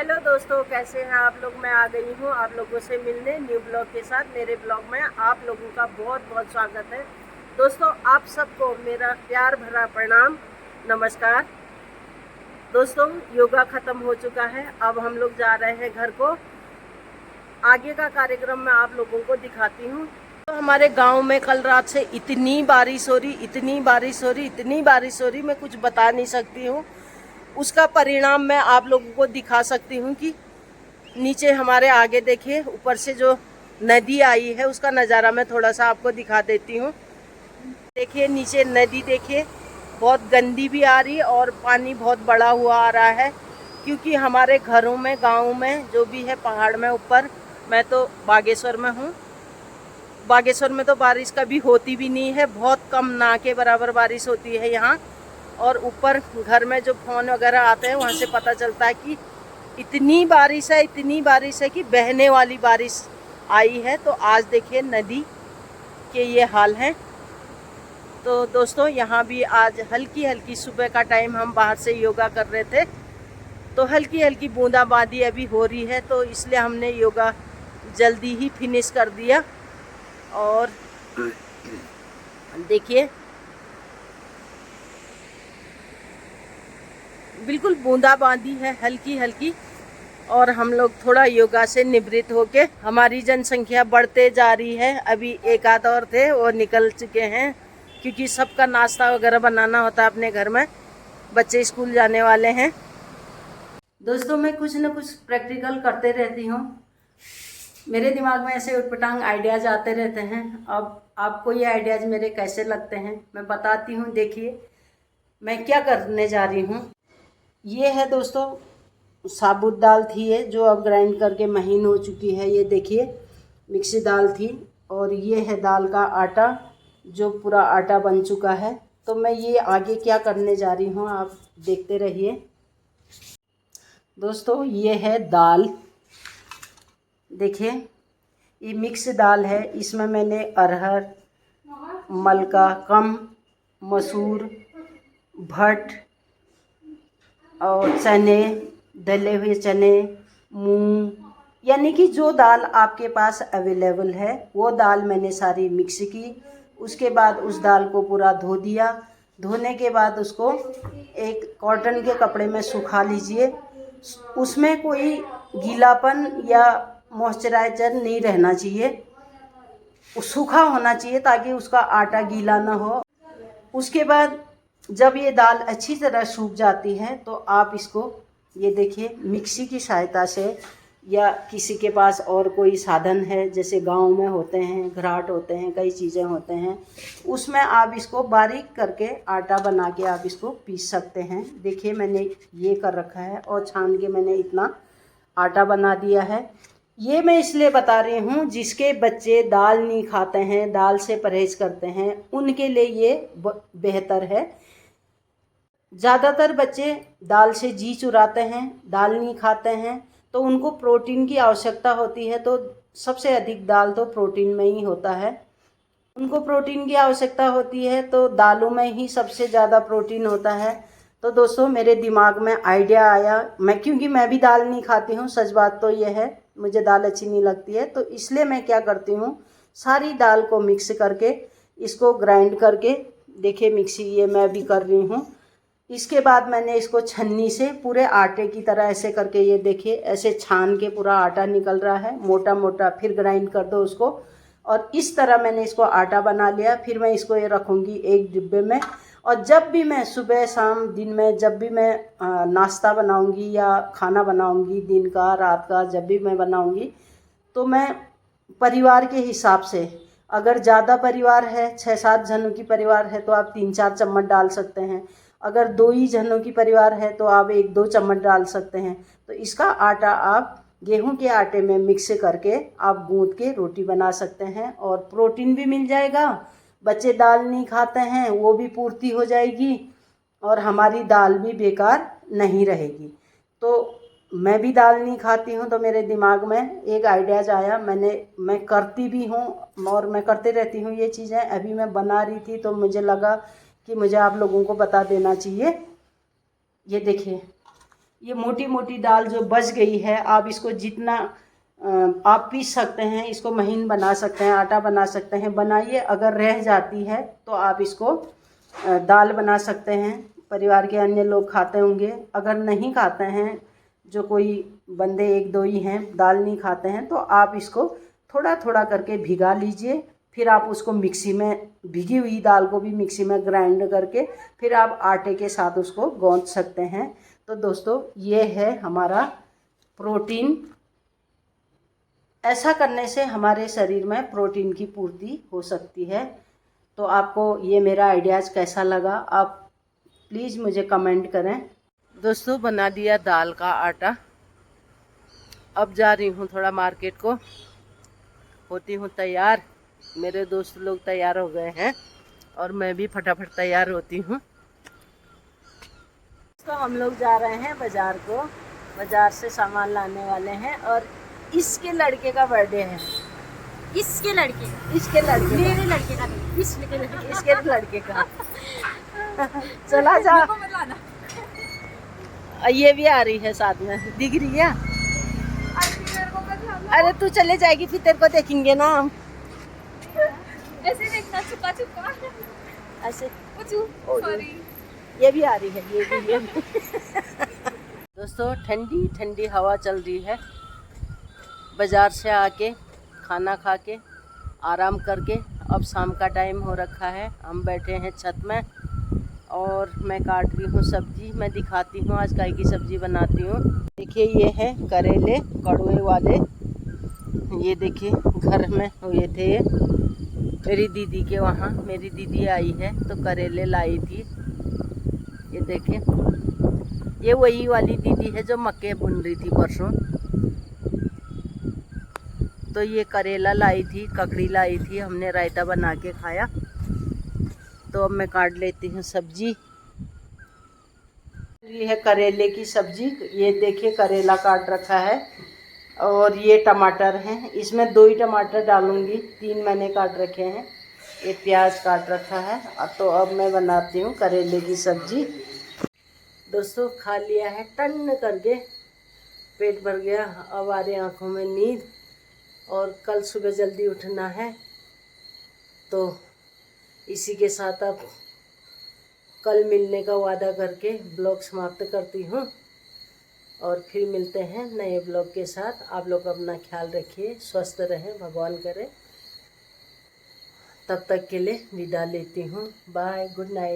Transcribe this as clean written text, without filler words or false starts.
Hello दोस्तों, कैसे हैं आप लोग। मैं आ गई हूँ आप लोगों से मिलने न्यू ब्लॉग के साथ। मेरे ब्लॉग में आप लोगों का बहुत बहुत स्वागत है। दोस्तों, आप सबको मेरा प्यार भरा प्रणाम, नमस्कार। दोस्तों, योगा ख़त्म हो चुका है। अब हम लोग जा रहे हैं घर को। आगे का कार्यक्रम मैं आप लोगों को दिखाती हूँ। तो हमारे गांव में कल रात से इतनी बारिश हो रही, इतनी बारिश हो रही, इतनी बारिश हो रही, मैं कुछ बता नहीं सकती हूँ। उसका परिणाम मैं आप लोगों को दिखा सकती हूँ कि नीचे हमारे आगे देखिए, ऊपर से जो नदी आई है उसका नज़ारा मैं थोड़ा सा आपको दिखा देती हूँ। देखिए नीचे नदी, देखिए बहुत गंदी भी आ रही है और पानी बहुत बड़ा हुआ आ रहा है। क्योंकि हमारे घरों में, गाँव में जो भी है, पहाड़ में ऊपर, मैं तो बागेश्वर में हूँ। बागेश्वर में तो बारिश कभी होती भी नहीं है, बहुत कम, ना के बराबर बारिश होती है यहाँ। और ऊपर घर में जो फ़ोन वगैरह आते हैं वहाँ से पता चलता है कि इतनी बारिश है, इतनी बारिश है कि बहने वाली बारिश आई है। तो आज देखिए नदी के ये हाल हैं। तो दोस्तों, यहाँ भी आज हल्की हल्की, सुबह का टाइम हम बाहर से योगा कर रहे थे तो हल्की हल्की बूंदाबांदी अभी हो रही है, तो इसलिए हमने योगा जल्दी ही फिनिश कर दिया। और देखिए बिल्कुल बूंदाबांदी है, हल्की हल्की। और हम लोग थोड़ा योगा से निवृत्त होके, हमारी जनसंख्या बढ़ते जा रही है। अभी एक आध और थे, वो निकल चुके हैं क्योंकि सबका नाश्ता वगैरह बनाना होता है अपने घर में, बच्चे स्कूल जाने वाले हैं। दोस्तों, मैं कुछ न कुछ प्रैक्टिकल करते रहती हूँ। मेरे दिमाग में ऐसे उटपटांग आइडियाज़ आते रहते हैं। अब आपको ये आइडियाज़ मेरे कैसे लगते हैं मैं बताती हूँ। देखिए मैं क्या करने जा रही हूँ। ये है दोस्तों, साबुत दाल थी ये, जो अब ग्राइंड करके महीन हो चुकी है। ये देखिए मिक्सी दाल थी। और ये है दाल का आटा, जो पूरा आटा बन चुका है। तो मैं ये आगे क्या करने जा रही हूँ आप देखते रहिए। दोस्तों, ये है दाल, देखिए ये मिक्स दाल है। इसमें मैंने अरहर, मलका, कम, मसूर, भट और चने, दले हुए चने, मूंग, यानी कि जो दाल आपके पास अवेलेबल है वो दाल मैंने सारी मिक्स की। उसके बाद उस दाल को पूरा धो दिया। धोने के बाद उसको एक कॉटन के कपड़े में सुखा लीजिए। उसमें कोई गीलापन या मॉइस्चराइजर नहीं रहना चाहिए, सूखा होना चाहिए ताकि उसका आटा गीला ना हो। उसके बाद जब ये दाल अच्छी तरह सूख जाती है तो आप इसको, ये देखिए, मिक्सी की सहायता से, या किसी के पास और कोई साधन है, जैसे गांव में होते हैं, घराट होते हैं, कई चीज़ें होते हैं, उसमें आप इसको बारीक करके आटा बना के आप इसको पीस सकते हैं। देखिए मैंने ये कर रखा है और छान के मैंने इतना आटा बना दिया है। ये मैं इसलिए बता रही हूँ, जिसके बच्चे दाल नहीं खाते हैं, दाल से परहेज करते हैं, उनके लिए ये बेहतर है। ज़्यादातर बच्चे दाल से जी चुराते हैं, दाल नहीं खाते हैं, तो उनको प्रोटीन की आवश्यकता होती है। तो सबसे अधिक दाल तो प्रोटीन में ही होता है। उनको प्रोटीन की आवश्यकता होती है तो दालों में ही सबसे ज़्यादा प्रोटीन होता है। तो दोस्तों, मेरे दिमाग में आइडिया आया, क्योंकि मैं भी दाल नहीं खाती हूँ, सच बात तो ये है, मुझे दाल अच्छी नहीं लगती है। तो इसलिए मैं क्या करती हूँ, सारी दाल को मिक्स करके इसको ग्राइंड करके, देखिए मिक्सी ये मैं भी कर रही हूँ। इसके बाद मैंने इसको छन्नी से पूरे आटे की तरह ऐसे करके, ये देखिए ऐसे छान के पूरा आटा निकल रहा है मोटा मोटा। फिर ग्राइंड कर दो उसको, और इस तरह मैंने इसको आटा बना लिया। फिर मैं इसको ये रखूँगी एक डिब्बे में। और जब भी मैं सुबह शाम दिन में, जब भी मैं नाश्ता बनाऊँगी या खाना बनाऊँगी, दिन का रात का, जब भी मैं बनाऊँगी, तो मैं परिवार के हिसाब से, अगर ज़्यादा परिवार है, 6-7 जनों की परिवार है, तो आप 3-4 चम्मच डाल सकते हैं। अगर 2 ही जनों की परिवार है तो आप 1-2 चम्मच डाल सकते हैं। तो इसका आटा आप गेहूं के आटे में मिक्स करके आप गूंथ के रोटी बना सकते हैं, और प्रोटीन भी मिल जाएगा। बच्चे दाल नहीं खाते हैं, वो भी पूर्ति हो जाएगी, और हमारी दाल भी बेकार नहीं रहेगी। तो मैं भी दाल नहीं खाती हूँ, तो मेरे दिमाग में एक आइडियाज़ आया। मैं करती भी हूँ और मैं करते रहती हूँ ये चीज़ें। अभी मैं बना रही थी तो मुझे लगा कि मुझे आप लोगों को बता देना चाहिए। ये देखिए, ये मोटी मोटी दाल जो बच गई है, आप इसको जितना आप पीस सकते हैं, इसको महीन बना सकते हैं, आटा बना सकते हैं, बनाइए। अगर रह जाती है तो आप इसको दाल बना सकते हैं, परिवार के अन्य लोग खाते होंगे। अगर नहीं खाते हैं, जो कोई बंदे एक दो ही हैं दाल नहीं खाते हैं, तो आप इसको थोड़ा थोड़ा करके भिगा लीजिए। फिर आप उसको मिक्सी में, भिगी हुई दाल को भी मिक्सी में ग्राइंड करके फिर आप आटे के साथ उसको गूंथ सकते हैं। तो दोस्तों, ये है हमारा प्रोटीन। ऐसा करने से हमारे शरीर में प्रोटीन की पूर्ति हो सकती है। तो आपको ये मेरा आइडियाज़ कैसा लगा, आप प्लीज़ मुझे कमेंट करें। दोस्तों, बना दिया दाल का आटा। अब जा रही हूँ थोड़ा मार्केट को, होती हूँ तैयार। मेरे दोस्त लोग तैयार हो गए हैं और मैं भी फटाफट तैयार होती हूँ। तो हम लोग जा रहे हैं बाज़ार को, बाज़ार से सामान लाने वाले हैं। और इसके लड़के का बर्थडे है। इसके लड़के मेरे लड़के का नहीं, इसके लड़के का। चला जा। ये भी आ रही है साथ में, दिख रही है। अरे तू चले जाएगी, फिर तेरे को देखेंगे ना हम। ऐसे देखना, छुपा छुपा ऐसे। सॉरी, ये भी आ रही है, ये भी। दोस्तों, ठंडी ठंडी हवा चल रही है। बाज़ार से आके खाना खा के आराम करके अब शाम का टाइम हो रखा है। हम बैठे हैं छत में और मैं काट रही हूँ सब्जी। मैं दिखाती हूँ आज काय की सब्जी बनाती हूँ। देखिए, ये है करेले कड़वे वाले। ये देखिए, घर में हुए थे ये, मेरी दीदी के वहाँ। मेरी दीदी आई है तो करेले लाई थी। ये देखिए, ये वही वाली दीदी है जो मक्के बुन रही थी परसों। तो ये करेला लाई थी, ककड़ी लाई थी, हमने रायता बना के खाया। तो अब मैं काट लेती हूँ सब्जी। ये है करेले की सब्जी। ये देखिए, करेला काट रखा है और ये टमाटर हैं। इसमें 2 ही टमाटर डालूंगी, 3 मैंने काट रखे हैं। ये प्याज काट रखा है। तो अब मैं बनाती हूँ करेले की सब्जी। दोस्तों, खा लिया है टन करके, पेट भर गया। अब आ रही आँखों में नींद और कल सुबह जल्दी उठना है। तो इसी के साथ अब कल मिलने का वादा करके ब्लॉग समाप्त करती हूँ और फिर मिलते हैं नए ब्लॉग के साथ। आप लोग अपना ख्याल रखिए, स्वस्थ रहें, भगवान करे। तब तक के लिए विदा लेती हूँ। Bye, good night.